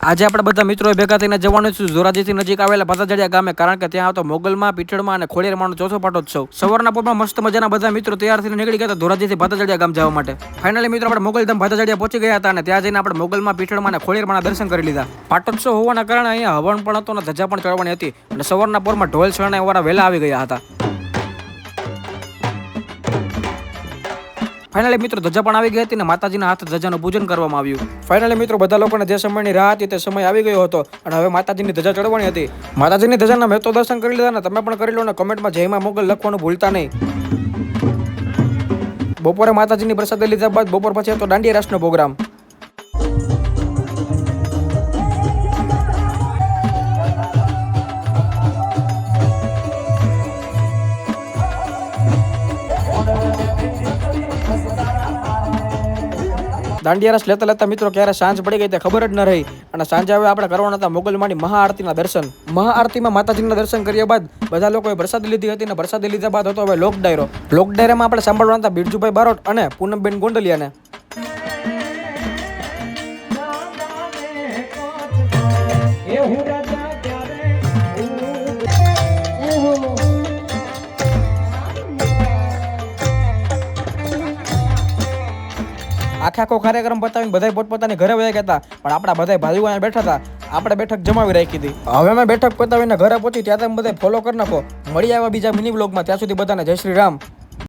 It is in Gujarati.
આજે આપણે બધા મિત્રો ભેગા થઈને જવાનું છું ધોરાજીથી નજીક આવેલા ભાતાજડિયા ગામે, કારણ કે ત્યાં આવતો મોગલમાં, પીઠળમાં અને ખોડિયારમાંનો ચોથો પાટોત્સવ. સવારના પોરમાં મસ્ત મજાના બધા મિત્રો તૈયાર થઈને નીકળી ગયા હતા ધોરાજીથી ભાતાજડિયા ગામ જવા માટે. ફાઇનલી મિત્રો આપણે મોગલધામ ભાતાજડિયા પહોંચી ગયા હતા અને ત્યાં જઈને આપણે મોગલમાં, પીઠળમાં અને ખોડિયારમાંના દર્શન કરી લીધા. પાટોત્સવ હોવાના કારણે અહીંયા હવન પણ હતો અને ધજા પણ ચડવાની હતી અને સવારના પોરમાં ઢોલ શરણાઈ વાળા વહેલા આવી ગયા હતા. ફાઇનલી મિત્રો ધજા પણ આવી ગઈ હતી અને માતાજીના હાથ ધજાનું પૂજન કરવામાં આવ્યું. ફાઇનલી મિત્રો બધા લોકોને જે સમયની રાહ હતી તે સમય આવી ગયો હતો અને હવે માતાજીની ધજા ચડવાની હતી. માતાજીની ધજાના મેં તો દર્શન કરી લીધા ને તમે પણ કરી લો ને કમેન્ટમાં જય માં મોગલ લખવાનું ભૂલતા નહીં. બપોરે માતાજીની પ્રસાદી લીધા બાદ બપોર પછી હતો દાંડિયા રાસનો પ્રોગ્રામ. દાંડિયા રસ લેતા લેતા મિત્રો ક્યારે સાંજ પડી ગઈ તે ખબર જ ન રહી અને સાંજે હવે આપણે કરવાના હતા મોગલમાંની મહાઆરતીના દર્શન. મહાઆરતીમાં માતાજીના દર્શન કર્યા બાદ બધા લોકોએ પ્રસાદી લીધી હતી અને પ્રસાદી લીધા બાદ હતો હવે લોક ડાયરો. લોક ડાયરામાં આપણે સાંભળવાના હતા બિરજુભાઈ બારોટ અને પૂનમબેન ગોંડલિયાને. આખો કાર્યક્રમ પતાવીને બધા પોતપોતાની ઘરે વયા ગયા હતા, પણ આપણા બધા ભાઈઓ અહીંયા બેઠા હતા. આપણે બેઠક જમાવી રાખી હતી. હવે અમે બેઠક પતાવીને ઘરે પહોંચી ત્યાં તમે બધા ફોલો કરી નાખો. મળી આવ્યા બીજા મિની વ્લોગમાં, ત્યાં સુધી બધાને જય શ્રી રામ.